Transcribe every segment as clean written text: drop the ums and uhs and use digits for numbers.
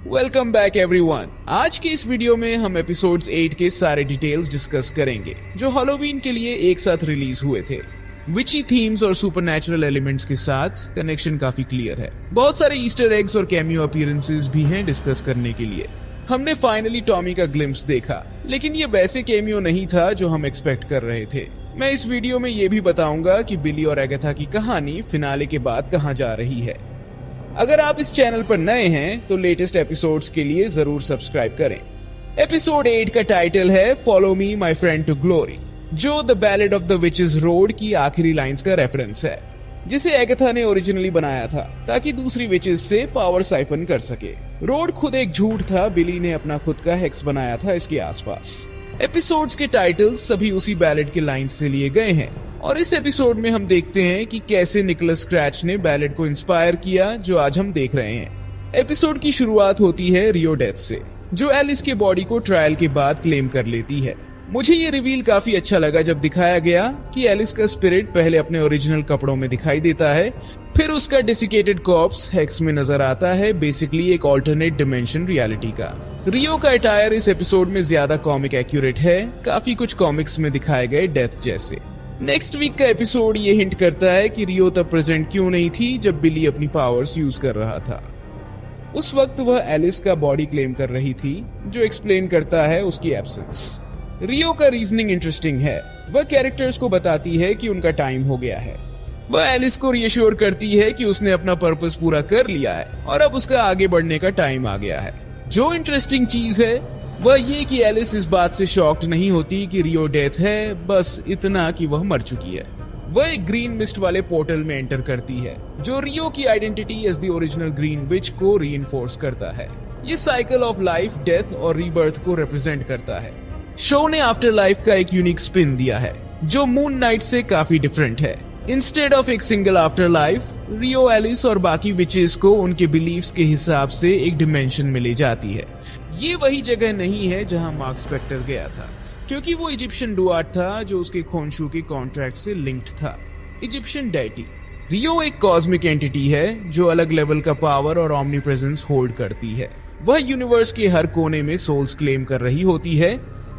Welcome back everyone. आज के इस वीडियो में हम एपिसोड्स 8 के सारे डिटेल्स डिस्कस करेंगे जो हैलोवीन के लिए एक साथ रिलीज हुए थे। विची थीम्स और सुपरनैचुरल एलिमेंट्स के साथ कनेक्शन काफी क्लियर है। बहुत सारे ईस्टर एग्स और कैमियो अपीयरेंसेस भी हैं डिस्कस करने के लिए। हमने फाइनली टॉमी का ग्लिम्प्स देखा, लेकिन ये वैसे कैमियो नहीं था जो हम एक्सपेक्ट कर रहे थे। मैं इस वीडियो में ये भी बताऊंगा कि बिली और एगाथा की कहानी फिनाले के बाद कहां जा रही है। अगर आप इस चैनल पर नए हैं तो लेटेस्ट एपिसोड्स के लिए जरूर सब्सक्राइब करें। एपिसोड 8 का टाइटल है follow me my friend to glory, जो the ballad of the witches road की आखिरी लाइंस का रेफरेंस है, जिसे एगाथा ने ओरिजिनली बनाया था ताकि दूसरी विचेस से पावर साइफन कर सके। रोड खुद एक झूठ था, बिली ने अपना खुद का हेक्स बनाया था इसके आसपास। एपिसोड्स के टाइटल्स सभी उसी बैलेड के लाइंस से लिए गए हैं और इस एपिसोड में हम देखते हैं कि कैसे निकोलस स्क्रैच ने बैलेड को इंस्पायर किया जो आज हम देख रहे हैं। एपिसोड की शुरुआत होती है रियो डेथ से, जो एलिस के बॉडी को ट्रायल के बाद क्लेम कर लेती है। मुझे ये रिवील काफी अच्छा लगा जब दिखाया गया कि एलिस का स्पिरिट पहले अपने ओरिजिनल कपड़ों में दिखाई देता है, फिर उसका डेसिकेटेड कॉर्प्स हेक्स में नजर आता है, बेसिकली एक ऑल्टरनेट डिमेंशन रियलिटी का। रियो का अटायर इस एपिसोड में ज्यादा कॉमिक एक्यूरेट है, काफी कुछ कॉमिक्स में दिखाए गए डेथ जैसे। नेक्स्ट वीक का एपिसोड ये हिंट करता है कि रियो तब प्रेजेंट क्यों नहीं थी जब बिली अपनी पावर्स यूज कर रहा था। उस वक्त वह एलिस का बॉडी क्लेम कर रही थी, जो एक्सप्लेन करता है उसकी एब्सेंस। रियो का रीजनिंग इंटरेस्टिंग है। वह कैरेक्टर्स को बताती है कि उनका टाइम हो गया है। वह एलिस को रिएश्योर करती है कि उसने अपना पर्पस पूरा कर लिया है और अब उसका आगे बढ़ने का टाइम आ गया है। जो इंटरेस्टिंग चीज है वह ये कि एलिस इस बात से शॉक्ड नहीं होती कि रियो डेथ है, बस इतना कि वह मर चुकी है। वह एक ग्रीन मिस्ट वाले पोर्टल में एंटर करती है, जो रियो की identity as the original green witch को रीइंफोर्स करता है। ये साइकिल ऑफ लाइफ, डेथ और रीबर्थ को रिप्रेजेंट करता है। शो ने आफ्टर लाइफ का एक यूनिक स्पिन दिया है, जो मून नाइट से काफी डिफरेंट है। इंस्टेड ऑफ एक सिंगल आफ्टर लाइफ, रियो, एलिस और बाकी विचेस को उनके बिलीव्स के हिसाब से एक डिमेंशन में ले जाती है। ये वही जगह नहीं है जहां मार्क स्पेक्टर गया था, क्योंकि वो इजिप्शियन डुआर्ट था जो उसके खोंशू के कॉन्ट्रैक्ट से लिंक्ड था। Egyptian deity. रियो एक कॉस्मिक एंटिटी है जो अलग लेवल का पावर और ऑमनी प्रेजेंस होल्ड करती है। वह यूनिवर्स के हर कोने में सोल्स क्लेम कर रही होती है,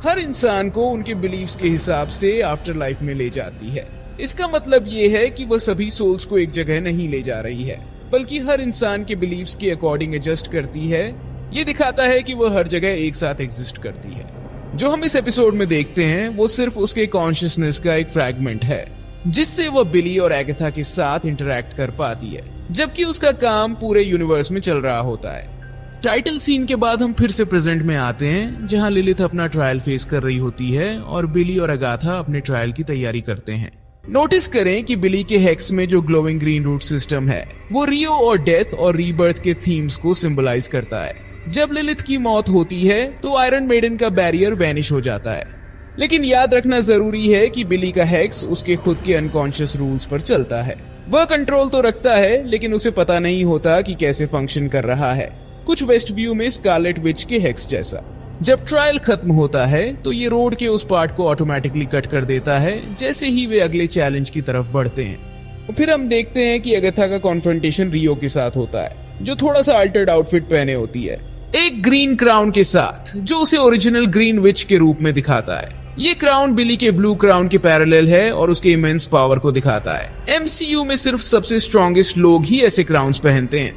हर इंसान को उनके बिलीव्स के हिसाब से आफ्टर लाइफ में ले जाती है। इसका मतलब ये है कि वह सभी सोल्स को एक जगह नहीं ले जा रही है, बल्कि हर इंसान के बिलीव्स के अकॉर्डिंग एडजस्ट करती है। ये दिखाता है कि वह हर जगह एक साथ एग्जिस्ट करती है। जो हम इस एपिसोड में देखते हैं वो सिर्फ उसके कॉन्शियसनेस का एक फ्रैगमेंट है, जिससे वह बिली और एगाथा के साथ इंटरैक्ट कर पाती है, जबकि उसका काम पूरे यूनिवर्स में चल रहा होता है। टाइटल सीन के बाद हम फिर से प्रेजेंट में आते हैं, जहां लिलिथ अपना ट्रायल फेस कर रही होती है और बिली और एगाथा अपने ट्रायल की तैयारी करते हैं। नोटिस करें कि बिली के हेक्स में जो ग्लोइंग ग्रीन रूट सिस्टम है वो रियो और डेथ और रीबर्थ के थीम्स को सिंबलाइज करता है। जब लिलिथ की मौत होती है तो आयरन मेडन का बैरियर वैनिश हो जाता है, लेकिन याद रखना जरूरी है कि बिली का हेक्स उसके खुद के अनकॉन्शियस रूल्स पर चलता है। वह कंट्रोल तो रखता है, लेकिन उसे पता नहीं होता कि कैसे फंक्शन कर रहा है, कुछ वेस्ट व्यू में स्कारलेट विच के हेक्स जैसा। जब ट्रायल खत्म होता है तो ये रोड के उस पार्ट को ऑटोमेटिकली कट कर देता है जैसे ही वे अगले चैलेंज की तरफ बढ़ते हैं। फिर हम देखते हैं कि एगाथा का कॉन्फ्रंटेशन रियो के साथ होता है, जो थोड़ा सा अल्टर्ड आउटफिट पहने होती है, एक ग्रीन क्राउन के साथ, जो उसे ओरिजिनल ग्रीन विच के रूप में दिखाता है। ये क्राउन बिली के ब्लू क्राउन के पैरेलल है और उसके इमेंस पावर को दिखाता है। एमसीयू में सिर्फ सबसे स्ट्रॉन्गेस्ट लोग ही ऐसे क्राउन्स पहनते हैं।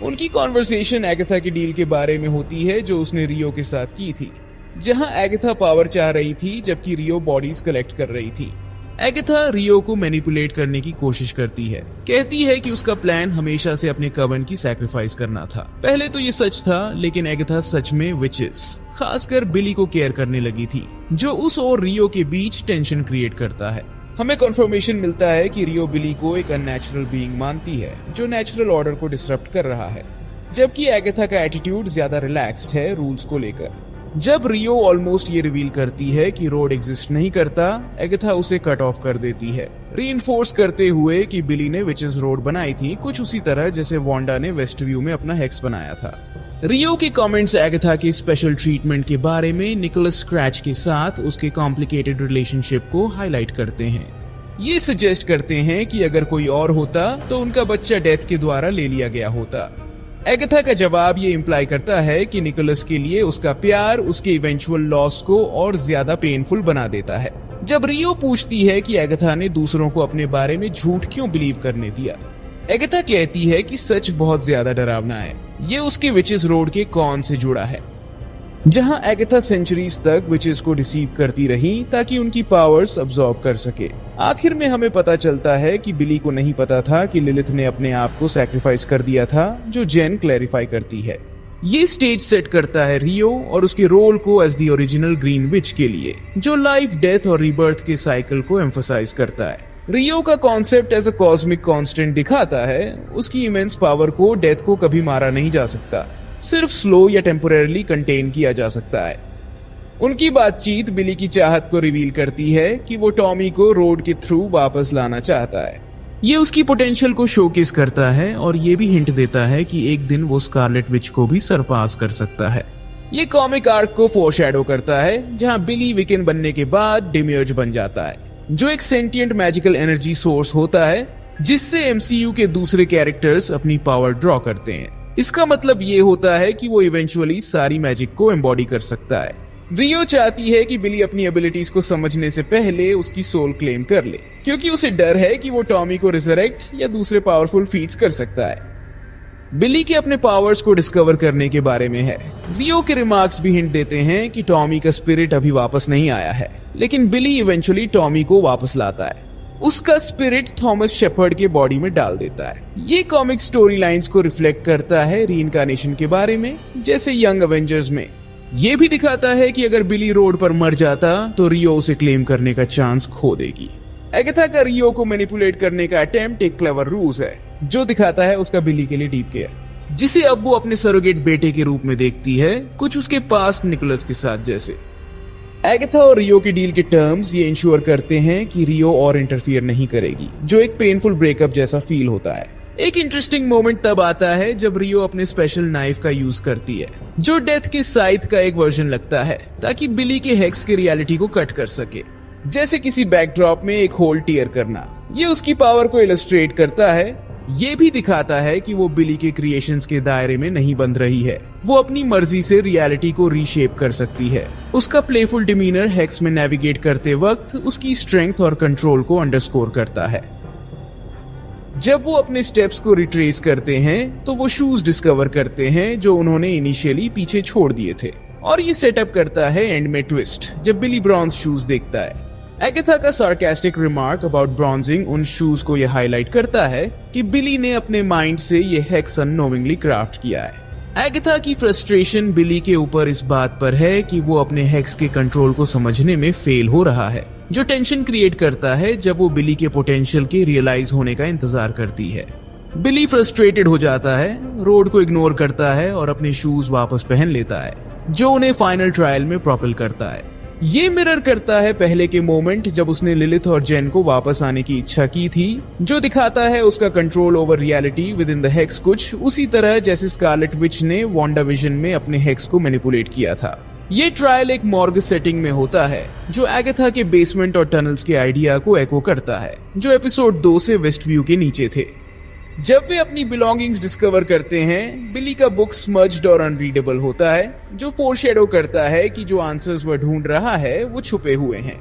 उनकी कॉन्वर्सेशन एगाथा की डील के बारे में होती है जो उसने रियो के साथ की थी, जहां एगाथा पावर चाह रही थी जबकि रियो बॉडीज कलेक्ट कर रही थी। एगाथा रियो को मैनिपुलेट करने की कोशिश करती है, कहती है कि उसका प्लान हमेशा से अपने कवन की सैक्रिफाइस करना था। पहले तो ये सच था, लेकिन एगाथा सच में विचेस, खासकर बिली को केयर करने लगी थी, जो उस और रियो के बीच टेंशन क्रिएट करता है। हमें कंफर्मेशन मिलता है कि रियो बिली को एक अननेचुरल बीइंग मानती है जो नेचुरल ऑर्डर को डिसरप्ट कर रहा है, जबकि एगाथा का एटीट्यूड ज्यादा रिलैक्स्ड है रूल्स को लेकर। जब रियो ऑलमोस्ट ये रिवील करती है कि रोड एग्जिस्ट नहीं करता, एगाथा उसे कट ऑफ कर देती है, रीइंफोर्स करते हुए कि बिली ने विचेस रोड बनाई थी, कुछ उसी तरह जैसे वांडा ने वेस्ट व्यू में अपना हेक्स बनाया था। रियो के कमेंट्स एगाथा के स्पेशल ट्रीटमेंट के बारे में निकोलस स्क्रैच के साथ उसके कॉम्प्लिकेटेड रिलेशनशिप को हाईलाइट करते हैं। ये सजेस्ट करते हैं कि अगर कोई और होता तो उनका बच्चा डेथ के द्वारा ले लिया गया होता। एगाथा का जवाब ये इम्प्लाई करता है कि निकोलस के लिए उसका प्यार उसके इवेंचुअल लॉस को और ज्यादा पेनफुल बना देता है। जब रियो पूछती है कि एगाथा ने दूसरों को अपने बारे में झूठ क्यों बिलीव करने दिया, एगाथा कहती है कि सच बहुत ज्यादा डरावना है। ये उसके विचेस रोड के कॉन से जुड़ा है, जहां एगाथा सेंचुरीज तक विचेस को डिसीव करती रही ताकि उनकी पावर्स अब्सॉर्ब कर सके। आखिर में हमें पता चलता है कि बिली को नहीं पता था कि लिलिथ ने अपने आप को सैक्रिफाइस कर दिया था, जो जेन क्लैरिफाई करती है। ये स्टेज सेट करता है रियो और उसके रोल को as the original green witch के लिए, जो लाइफ, डेथ और रीबर्थ के साइकिल को एम्फसाइज करता है। रियो का concept as a cosmic constant दिखाता है उसकी इमेंस पावर को डेथ को कभी मारा नहीं जा सकता, सिर्फ स्लो या टेम्पोरेरली कंटेन किया जा सकता है। उनकी बातचीत बिली की चाहत को रिवील करती है कि वो टॉमी को रोड के थ्रू वापस लाना चाहता है। ये उसकी पोटेंशियल को शोकेस करता है और ये भी हिंट देता है कि एक दिन वो स्कारलेट विच को भी सरपास कर सकता है। ये कॉमिक आर्क को फोरशैडो करता है, जहां बिली विकेन बनने के बाद डेमिर्ज बन जाता है, जो एक सेंटिएंट मैजिकल एनर्जी सोर्स होता है जिससे एमसीयू के दूसरे कैरेक्टर्स अपनी पावर ड्रॉ करते हैं। इसका मतलब ये होता है कि वो इवेंचुअली सारी मैजिक को एम्बॉडी कर सकता है। रियो चाहती है कि बिली अपनी एबिलिटीज को समझने से पहले उसकी सोल क्लेम कर ले, क्योंकि उसे डर है कि वो टॉमी को रिजरेक्ट या दूसरे पावरफुल फीट्स कर सकता है। बिली के अपने पावर्स को डिस्कवर करने के बारे में है। रियो के रिमार्क्स भी हिंट देते हैं कि टॉमी का स्पिरिट अभी वापस नहीं आया है, लेकिन बिली इवेंचुअली टॉमी को वापस लाता है। उसका स्पिरिट थॉमस शेपर्ड के बॉडी में डाल देता है। ये कॉमिक स्टोरी लाइन्स को रिफ्लेक्ट करता है रीइंकार्नेशन के बारे में, जैसे यंग एवेंजर्स में। ये भी दिखाता है कि अगर बिली रोड पर मर जाता तो रियो उसे क्लेम करने का चांस खो देगी। एगाथा का रियो को मैनिपुलेट करने का अटेम्प्ट एक क्लेवर रूज है, जो दिखाता है उसका बिली के लिए डीप केयर, जिसे अब वो अपने सरोगेट बेटे के रूप में देखती है, कुछ उसके पास्ट निकोलस के साथ जैसे। एगाथा और रियो की डील के टर्म्स ये इंश्योर करते हैं कि रियो और इंटरफियर नहीं करेगी, जो एक पेनफुल ब्रेकअप जैसा फील होता है। एक इंटरेस्टिंग मोमेंट तब आता है जब रियो अपने स्पेशल नाइफ का यूज करती है, जो डेथ के साइथ का एक वर्जन लगता है, ताकि बिली के हेक्स की रियलिटी को कट कर सके, जैसे किसी बैकड्रॉप में एक होल टीयर करना। ये उसकी पावर को इलस्ट्रेट करता है। ये भी दिखाता है कि वो बिली के क्रिएशंस के दायरे में नहीं बंध रही है, वो अपनी मर्जी से रियलिटी को रीशेप कर सकती है। उसका प्लेफुल डिमीनर हेक्स में नेविगेट करते वक्त उसकी स्ट्रेंथ और कंट्रोल को अंडरस्कोर करता है। जब वो अपने स्टेप्स को रिट्रेस करते हैं तो वो शूज डिस्कवर करते हैं जो उन्होंने इनिशियली पीछे छोड़ दिए थे, और ये सेटअप करता है एंड में ट्विस्ट जब बिली ब्रॉन्ज शूज देखता है। एगाथा का सार्कास्टिक रिमार्क अबाउट ब्रॉन्जिंग उन शूज को यह हाईलाइट करता है कि बिली ने अपने माइंड से ये हेक्स अननोविंगली क्राफ्ट किया है। एगाथा की फ्रस्ट्रेशन बिली के ऊपर इस बात पर है कि वो अपने हेक्स के कंट्रोल को समझने में फेल हो रहा है, जो टेंशन क्रिएट करता है जब वो बिली के पोटेंशियल के रियलाइज होने का इंतजार करती है। बिली फ्रस्ट्रेटेड हो जाता है, रोड को इग्नोर करता है और अपने शूज वापस पहन लेता है, जो उन्हें फाइनल ट्रायल में प्रोपेल करता है। ये मिरर करता है पहले के मोमेंट जब उसने लिलिथ और जेन को वापस आने की इच्छा की थी, जो दिखाता है उसका control over reality with in the hex कुछ उसी तरह जैसे स्कारलेट विच ने वांडाविजन में अपने हेक्स को मैनिपुलेट किया था। ये ट्रायल एक मॉर्ग सेटिंग में होता है, जो एगाथा के बेसमेंट और टनल्स के आइडिया को एको करता है, जो एपिसोड 2 से वेस्ट व्यू के नीचे थे। जब वे अपनी बिलोंगिंग्स डिस्कवर करते हैं, बिली का बुक स्मज्ड और अनरीडेबल होता है, जो फोरशैडो करता है कि जो आंसर्स वह ढूंढ रहा है वो छुपे हुए हैं।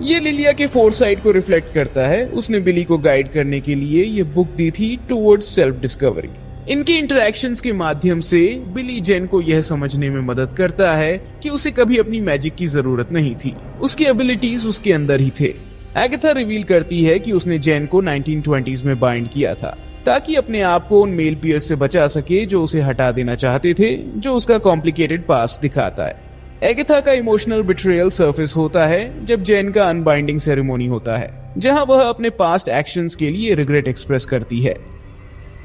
ये लिलिया के फोरसाइट को रिफ्लेक्ट करता है। उसने बिली को गाइड करने के लिए ये बुक दी थी टुवर्ड्स सेल्फ डिस्कवरी। इनके इंटरैक्शंस के माध्यम से बिली जेन को यह समझने में मदद करता है कि उसे कभी अपनी मैजिक की जरूरत नहीं थी, उसकी एबिलिटीज उसके अंदर ही थे। एगाथा रिवील करती है कि उसने जेन को 1920s में बाइंड किया था, ताकि अपने आप को उन मेल पियर्स से बचा सके जो उसे हटा देना चाहते थे, जो उसका कॉम्प्लिकेटेड पास्ट दिखाता है। एगाथा का इमोशनल बिट्रेयल सरफेस होता है जब जेन का अनबाइंडिंग सेरेमोनी होता है, जहां वह अपने पास्ट एक्शंस के लिए रिग्रेट एक्सप्रेस करती है।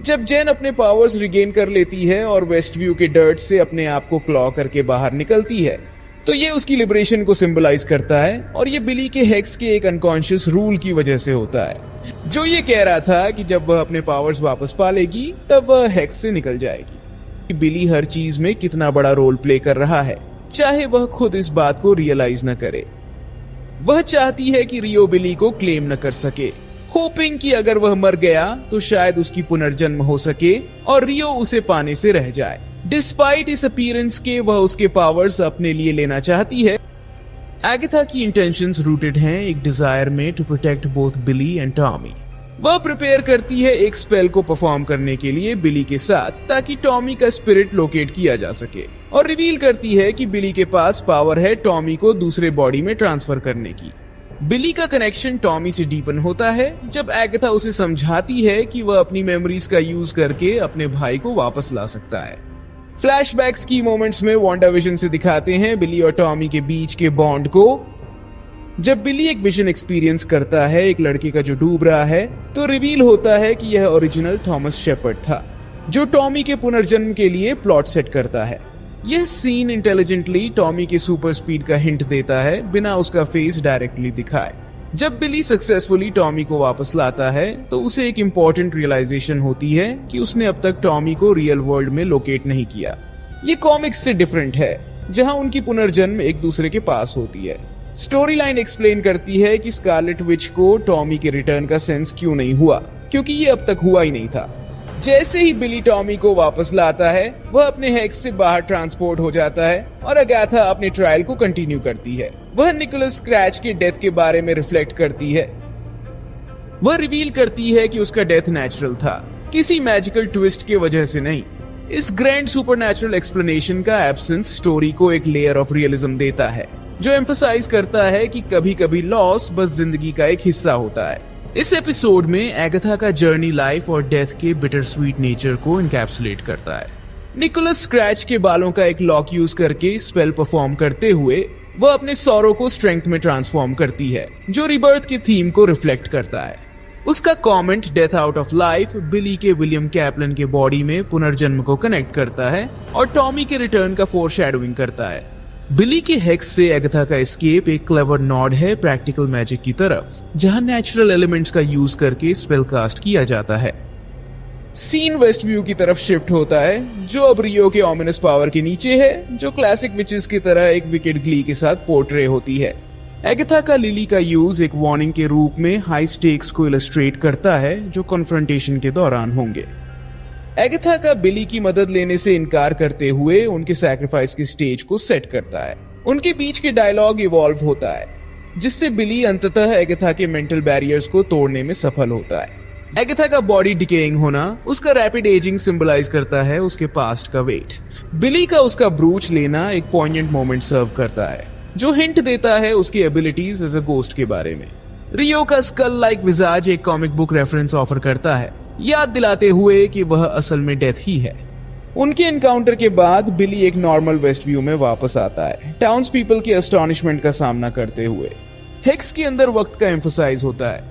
जब जेन अपने पावर्स रिगेन कर लेती है और वेस्ट व्यू के डर्ट से अपने आप को क्लॉ करके बाहर निकलती है, तो ये उसकी लिबरेशन को सिंबलाइज करता है, और ये बिली के हेक्स के एक अनकॉन्शियस रूल की वजह से होता है, जो ये कह रहा था कि जब वह अपने पावर्स वापस पा लेगी तब वह हेक्स से निकल जाएगी। बिली हर चीज में कितना बड़ा रोल प्ले कर रहा है, चाहे वह खुद इस बात को रियलाइज न करे। वह चाहती है कि रियो बिली को क्लेम न कर सके। होपिंग कि अगर वह मर गया तो शायद उसकी पुनर्जन्म हो सके और रियो उसे पाने से रह जाए। डिस्पाइट इस अपीयरेंस के वह उसके पावर्स अपने लिए लेना चाहती है। एगाथा की इंटेंशंस रूटेड हैं एक डिजायर में to protect both Billy and Tommy. वह प्रिपेयर करती है एक स्पेल को परफॉर्म करने के लिए बिली के साथ ताकि टॉमी का स्पिरिट लोकेट किया जा सके, और रिवील करती है कि बिली के पास पावर है टॉमी को दूसरे बॉडी में ट्रांसफर करने की। बिली का कनेक्शन टॉमी से डीपन होता है जब एगाथा उसे समझाती है कि वह अपनी मेमोरीज का यूज करके अपने भाई को वापस ला सकता है। फ्लैशबैक्स की मोमेंट्स में वांडाविजन से दिखाते हैं बिली और टॉमी के बीच के बॉन्ड को। जब बिली एक विजन एक्सपीरियंस करता है एक लड़के का जो डूब रहा है, तो रिवील होता है कि यह ओरिजिनल थॉमस शेपर्ड था जो टॉमी के पुनर्जन्म के लिए प्लॉट सेट करता है। यह सीन इंटेलिजेंटली टॉमी के सुपर स्पीड का हिंट देता है बिना उसका फेस डायरेक्टली दिखाए। जब बिली सक्सेसफुली टॉमी को वापस लाता है तो उसे एक इम्पोर्टेंट रियलाइजेशन होती है कि उसने अब तक टॉमी को रियल वर्ल्ड में लोकेट नहीं किया। ये कॉमिक्स से डिफरेंट है जहां उनकी पुनर्जन्म एक दूसरे के पास होती है। स्टोरी लाइन एक्सप्लेन करती है कि स्कारलेट विच को टॉमी के रिटर्न का सेंस क्यों नहीं हुआ, क्योंकि ये अब तक हुआ ही नहीं था। जैसे ही बिली टॉमी को वापस लाता है वह अपने हेक्स से बाहर ट्रांसपोर्ट हो जाता है और एगाथा अपने ट्रायल को कंटिन्यू करती है। वह निकोलस स्क्रैच के डेथ के बारे में रिफ्लेक्ट करती है। वह रिवील करती है कि उसका डेथ नेचुरल था, किसी मैजिकल ट्विस्ट की वजह से नहीं। इस ग्रैंड सुपरनैचुरल एक्सप्लेनेशन का एब्सेंस स्टोरी को एक लेयर ऑफ रियलिज्म देता है जो एम्फसाइज करता है कि कभी कभी लॉस बस जिंदगी का एक हिस्सा होता है। इस एपिसोड में एगाथा का जर्नी लाइफ और डेथ के बिटर स्वीट नेचर को इनकैप्सुलेट करता है। निकोलस स्क्रैच के बालों का एक लॉक यूज करके स्पेल परफॉर्म करते हुए वह अपने सौरों को स्ट्रेंथ में ट्रांसफॉर्म करती है जो रिबर्थ के थीम को रिफ्लेक्ट करता है। उसका comment death out of life Billy के विलियम कैप्लन के बॉडी में पुनर्जन्म को कनेक्ट करता है और टॉमी के रिटर्न का फोरशैडोइंग करता है। बिली के हेक्स से एगाथा का एस्केप एक क्लेवर नॉड है प्रैक्टिकल मैजिक की तरफ, जहां नेचुरल एलिमेंट्स का यूज करके स्पेल कास्ट किया जाता है। सीन वेस्ट व्यू की तरफ शिफ्ट होता है जो अब रियो के ऑमिनस पावर के नीचे है, जो क्लासिक विचेस की तरह एक विकेड ग्ली के साथ पोर्ट्रे होती है। एगाथा का लिली का यूज एक वार्निंग के रूप में हाई स्टेक्स को इलस्ट्रेट करता है जो कॉन्फ्रंटेशन के दौरान होंगे। एगाथा का बिली की मदद लेने से इनकार करते हुए उनके सैक्रिफाइस की स्टेज को सेट करता है। उनके बीच के डायलॉग इवॉल्व होता है जिससे बिली अंततः एगाथा के मेंटल बैरियर्स को तोड़ने में सफल होता है। एगाथा का बॉडी डिकेइंग होना, उसका रैपिड एजिंग सिंबलाइज करता है उसके पास्ट का वेट। बिली का उसका ब्रूच लेना एक पॉइंटेंट मोमेंट सर्व करता है जो हिंट देता है उसकी एबिलिटीज एज अ गोस्ट के बारे में। रियो का स्कल लाइक विजाज एक कॉमिक बुक रेफरेंस ऑफर करता है, याद दिलाते हुए कि वह असल में डेथ ही है। उनके एनकाउंटर के बाद बिली एक नॉर्मल वेस्ट व्यू में वापस आता है, टाउन्स पीपल के अस्टॉनिशमेंट का सामना करते हुए। हेक्स के अंदर वक्त का एम्फसाइज होता है।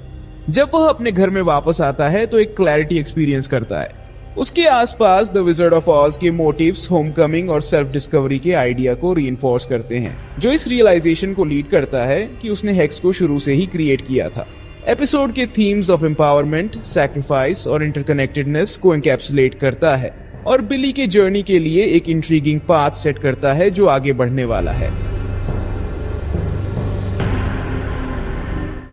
जब वह अपने घर में वापस आता है तो एक क्लैरिटी एक्सपीरियंस करता है। उसके आसपास द विज़र्ड ऑफ ऑज के मोटिव्स होमकमिंग और सेल्फ डिस्कवरी के आइडिया को रीइंफोर्स करते हैं, जो इस रियलाइजेशन को लीड करता है कि उसने हेक्स को शुरू से ही क्रिएट किया था। एपिसोड के थीम्स ऑफ एम्पावरमेंट, सैक्रिफाइस और इंटरकनेक्टेडनेस को एनकैप्सुलेट करता है और बिली के जर्नी के लिए एक इंट्रीगिंग पाथ सेट करता है जो आगे बढ़ने वाला है।